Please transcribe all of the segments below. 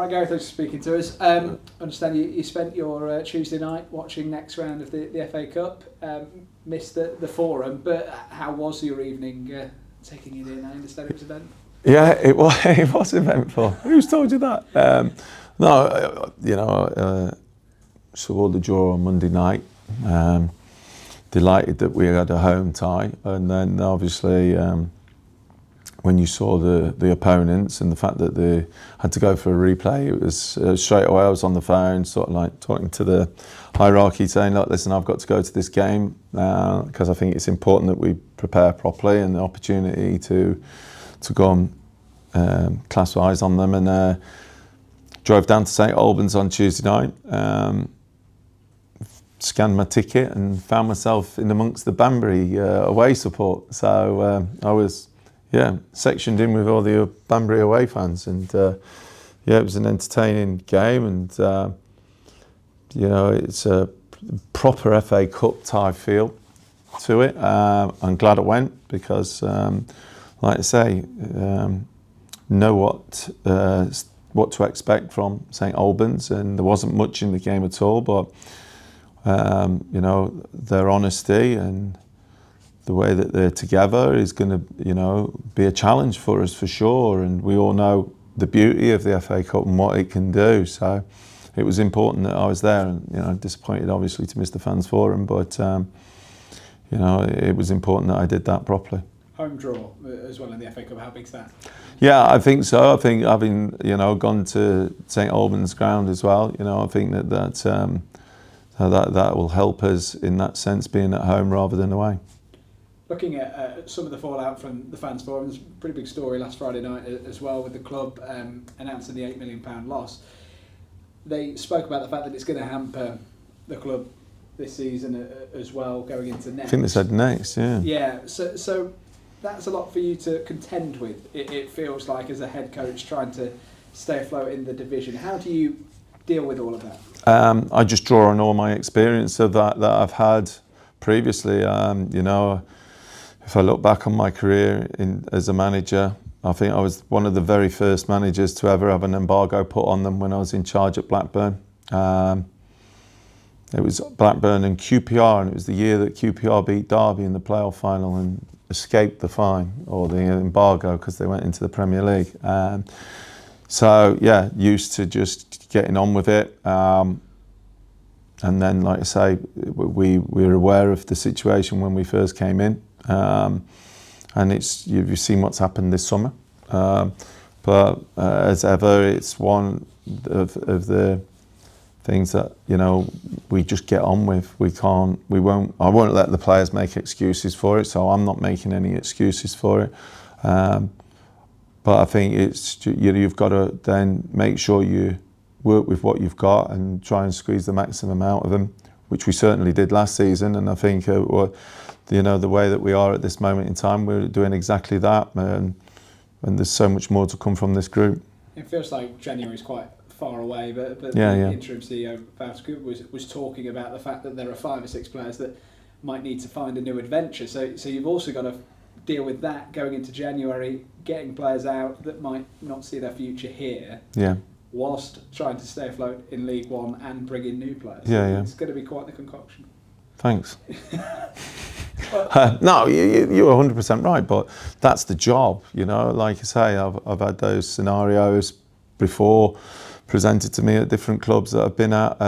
Right, Gareth, thanks for speaking to us. I understand you spent your Tuesday night watching next round of the FA Cup. Missed the forum, but how was your evening taking it in? I understand it was eventful. Yeah, it was eventful. Who's told you that? Saw the draw on Monday night. Delighted that we had a home tie, and then obviously when you saw the opponents and the fact that they had to go for a replay, it was straight away I was on the phone, sort of like talking to the hierarchy, saying, look, listen, I've got to go to this game because I think it's important that we prepare properly, and the opportunity to go and cast eyes on them, and drove down to St Albans on Tuesday night, scanned my ticket and found myself in amongst the Banbury away support. So I was sectioned in with all the Banbury away fans, and it was an entertaining game, and it's a proper FA Cup type feel to it. I'm glad I went because, like I say, know what to expect from St Albans, and there wasn't much in the game at all, but their honesty and the way that they're together is going to, be a challenge for us for sure. And we all know the beauty of the FA Cup and what it can do. So it was important that I was there, and disappointed obviously to miss the fans forum, but it was important that I did that properly. Home draw as well in the FA Cup. How big's that? Yeah, I think so. I think having gone to St Albans ground as well, I think that will help us in that sense, being at home rather than away. Looking at some of the fallout from the fans forum, there's a pretty big story last Friday night as well, with the club announcing the £8 million loss. They spoke about the fact that it's going to hamper the club this season as well, going into next. I think they said next, yeah. Yeah, so that's a lot for you to contend with, it feels like, as a head coach trying to stay afloat in the division. How do you deal with all of that? I just draw on all my experience of that I've had previously. If I look back on my career as a manager, I think I was one of the very first managers to ever have an embargo put on them when I was in charge at Blackburn. It was Blackburn and QPR, and it was the year that QPR beat Derby in the playoff final and escaped the fine or the embargo because they went into the Premier League. Used to just getting on with it. And then, like I say, we were aware of the situation when we first came in. And you've seen what's happened this summer. But as ever, it's one of the things that we just get on with. I won't let the players make excuses for it, so I'm not making any excuses for it. But I think you've got to then make sure you work with what you've got and try and squeeze the maximum out of them, which we certainly did last season. And I think the way that we are at this moment in time, we're doing exactly that, and there's so much more to come from this group. It feels like January's quite far away, but the interim CEO was talking about the fact that there are 5 or 6 players that might need to find a new adventure. So you've also got to deal with that going into January, getting players out that might not see their future here. Yeah. Whilst trying to stay afloat in League One and bring in new players. It's going to be quite the concoction. Thanks. No, you're 100% right, but that's the job. Like I say, I've had those scenarios before presented to me at different clubs that I've been at,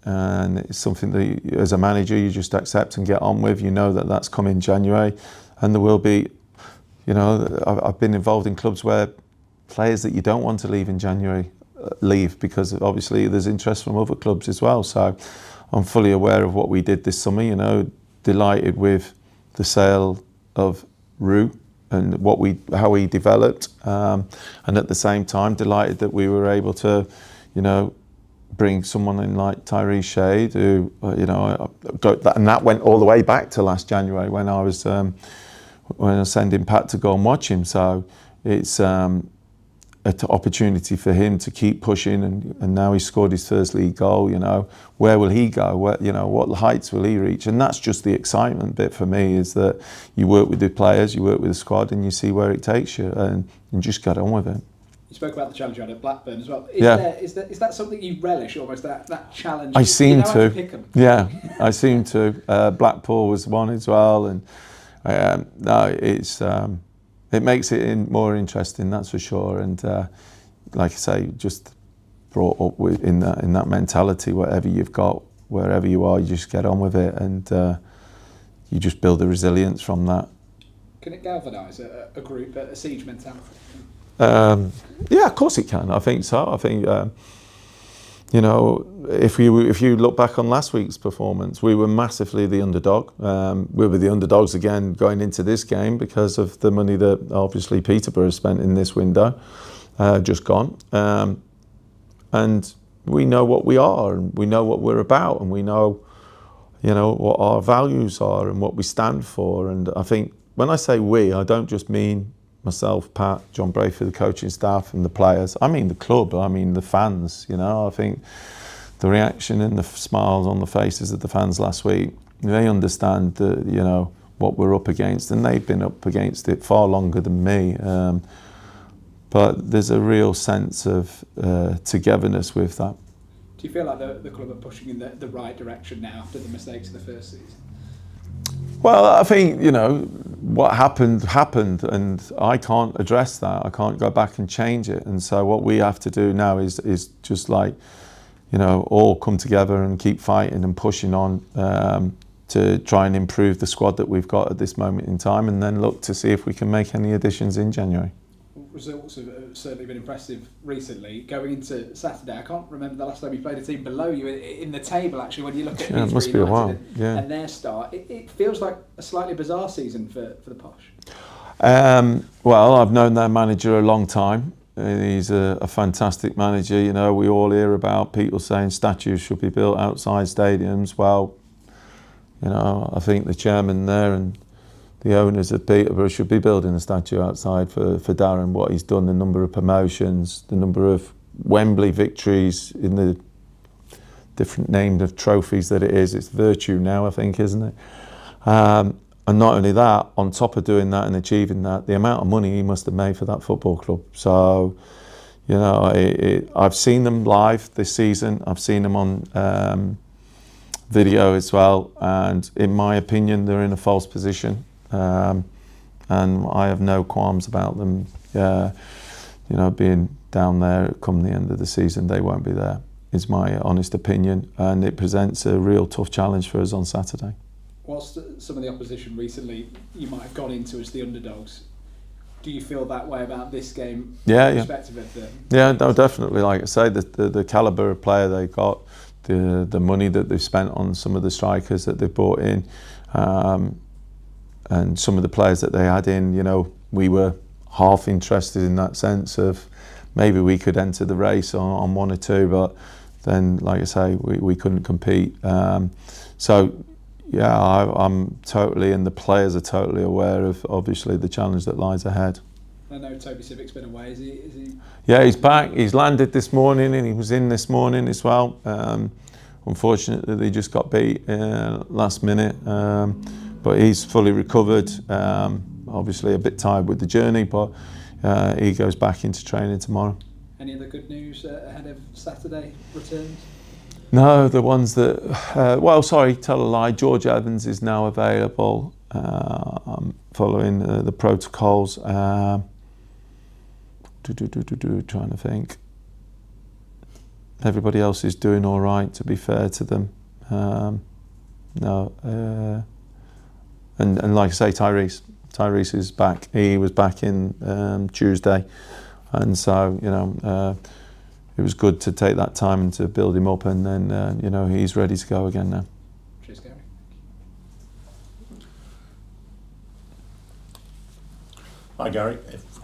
and it's something that as a manager you just accept and get on with. That's coming January, and there will be, I've been involved in clubs where players that you don't want to leave in January leave because obviously there's interest from other clubs as well. So I'm fully aware of what we did this summer. Delighted with the sale of Rue and how he developed, and at the same time delighted that we were able to, bring someone in like Tyrese Shade, who and that went all the way back to last January when I was sending Pat to go and watch him. So it's an opportunity for him to keep pushing, and now he's scored his first league goal. Where will he go? What heights will he reach? And that's just the excitement bit for me, is that you work with the players, you work with the squad, and you see where it takes you, and you just get on with it. You spoke about the challenge you had at Blackburn as well. Is that something you relish, almost that challenge? I seem to. Pick 'em? Yeah, I seem to. Blackpool was one as well, and no, it makes it more interesting, that's for sure. And like I say, just brought up in that mentality. Whatever you've got, wherever you are, you just get on with it, and you just build the resilience from that. Can it galvanise a group, a siege mentality? Yeah, of course it can. I think so. I think you know, if you look back on last week's performance, we were massively the underdog. We were the underdogs again going into this game because of the money that obviously Peterborough has spent in this window, just gone. And we know what we are, and we know what we're about, and we know, you know, what our values are and what we stand for. And I think when I say we, I don't just mean myself, Pat, John Brayford, the coaching staff and the players. I mean the club, I mean the fans, you know. I think the reaction and the smiles on the faces of the fans last week, they understand that, you know, what we're up against, and they've been up against it far longer than me. But there's a real sense of togetherness with that. Do you feel like the club are pushing in the right direction now after the mistakes of the first season? Well, I think, you know, what happened, and I can't address that. I can't go back and change it. And so what we have to do now is just like, you know, all come together and keep fighting and pushing on to try and improve the squad that we've got at this moment in time, and then look to see if we can make any additions in January. Results have certainly been impressive recently. Going into Saturday, I can't remember the last time you played a team below you in the table, actually, when you look at it must be a while. And their start. It feels like a slightly bizarre season for the Posh. Well, I've known their manager a long time. He's a fantastic manager. You know, we all hear about people saying statues should be built outside stadiums. Well, you know, I think the chairman there and the owners of Peterborough should be building a statue outside for Darren, what he's done, the number of promotions, the number of Wembley victories in the different named of trophies that it is. It's virtue now, I think, isn't it? And not only that, on top of doing that and achieving that, the amount of money he must have made for that football club. So, you know, I've seen them live this season. I've seen them on video as well. And in my opinion, they're in a false position. And I have no qualms about them, you know, being down there come the end of the season. They won't be there, is my honest opinion, and it presents a real tough challenge for us on Saturday. Whilst some of the opposition recently you might have gone into as the underdogs, do you feel that way about this game? Perspective of them? Yeah, no, definitely. Like I say, the calibre of player they got, the money that they've spent on some of the strikers that they've brought in, and some of the players that they had in, you know, we were half interested in that sense of maybe we could enter the race on one or two, but then, like I say, we couldn't compete. So, yeah, I'm totally, and the players are totally aware of, obviously, the challenge that lies ahead. I know Toby Civic's been away. Is he? Yeah, he's back. He's landed this morning, and he was in this morning as well. Unfortunately, they just got beat last minute. But he's fully recovered, obviously a bit tired with the journey, but he goes back into training tomorrow. Any other good news ahead of Saturday returns? No, the ones that, tell a lie, George Evans is now available following the protocols. Trying to think. Everybody else is doing all right, to be fair to them. And like I say, Tyrese is back. He was back in Tuesday, and so, you know, it was good to take that time and to build him up, and then you know, he's ready to go again now. Cheers, Gary. Hi, Gary.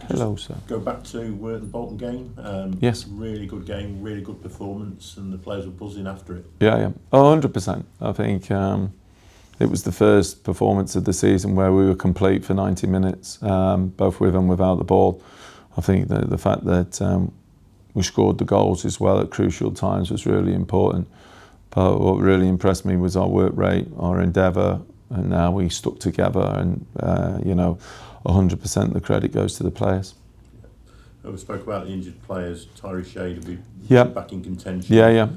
Hello, sir. Go back to the Bolton game. Yes. Really good game, really good performance, and the players were buzzing after it. Yeah. 100%. I think it was the first performance of the season where we were complete for 90 minutes, both with and without the ball. I think the fact that we scored the goals as well at crucial times was really important. But what really impressed me was our work rate, our endeavour, and now we stuck together, and you know, 100% the credit goes to the players. We spoke about the injured players. Tyree Shade will be back in contention. Yeah.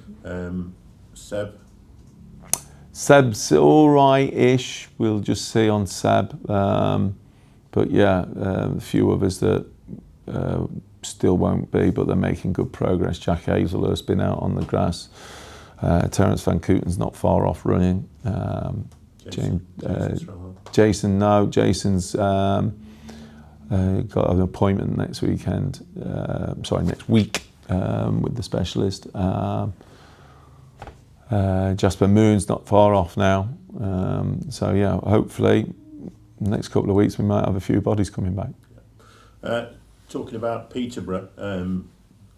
Seb's all right-ish. We'll just see on Seb. But yeah, a few others that still won't be, but they're making good progress. Jack Hazelhurst's been out on the grass. Terence Van Kooten's not far off running. Jason's got an appointment next weekend. Next week with the specialist. Jasper Moon's not far off now. So yeah, hopefully next couple of weeks we might have a few bodies coming back. Talking about Peterborough,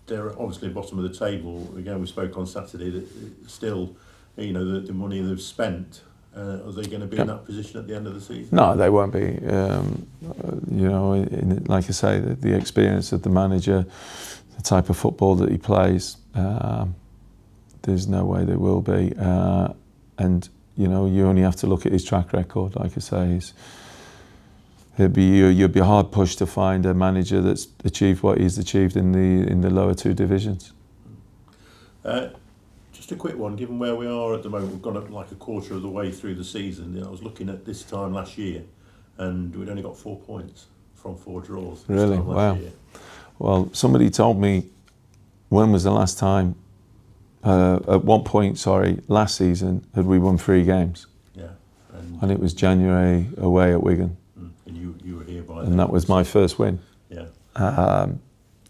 they're obviously bottom of the table. Again, we spoke on Saturday that still, the money they've spent, are they going to be in that position at the end of the season? No, they won't be. Like I say, the experience of the manager, the type of football that he plays, there's no way they will be. And you only have to look at his track record. Like I say, you'd be hard pushed to find a manager that's achieved what he's achieved in the lower two divisions. Just a quick one, given where we are at the moment, we've gone like a quarter of the way through the season. I was looking at this time last year, and we'd only got 4 points from 4 draws. Really? Wow. Year. Well, somebody told me, when was the last time? At one point, last season, had we won 3 games? Yeah. And it was January away at Wigan. And you were here by then. And that was my first win. Yeah.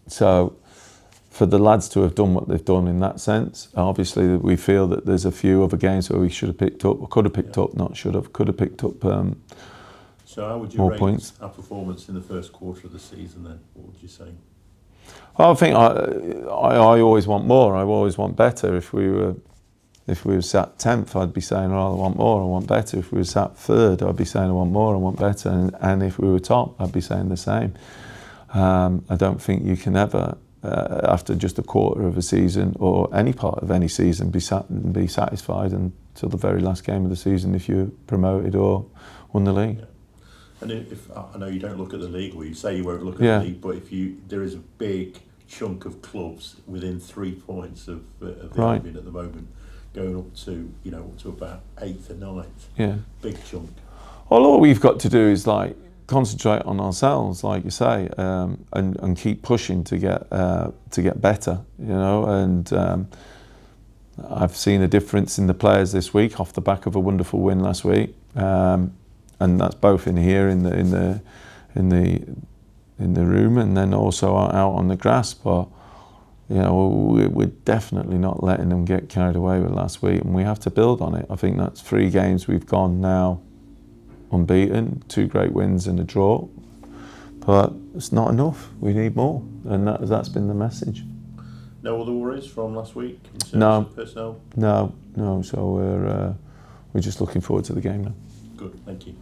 So for the lads to have done what they've done in that sense, obviously we feel that there's a few other games where we should have picked up, or could have picked up, not should have, could have picked up so how would you more rate points. Our performance in the first quarter of the season then? What would you say? I think I always want more. I always want better. If we were sat 10th, I'd be saying, I want more, I want better. If we were sat 3rd, I'd be saying, I want more, I want better. And if we were top, I'd be saying the same. I don't think you can ever, after just a quarter of a season or any part of any season, be satisfied until the very last game of the season if you're promoted or won the league. Yeah. And if I know you don't look at the league, or you say you won't look at the league, but there is a big chunk of clubs within 3 points of the Albion at the moment, going up to about 8th or 9th. Yeah, big chunk. Well, all we've got to do is concentrate on ourselves, like you say, and keep pushing to get better. And I've seen a difference in the players this week off the back of a wonderful win last week. And that's both in here in the room, and then also out on the grass. But we're definitely not letting them get carried away with last week, and we have to build on it. I think that's 3 games we've gone now unbeaten, 2 great wins and a draw. But it's not enough. We need more, and that's been the message. No other worries from last week in terms of personnel? No. So we're just looking forward to the game now. Good, thank you.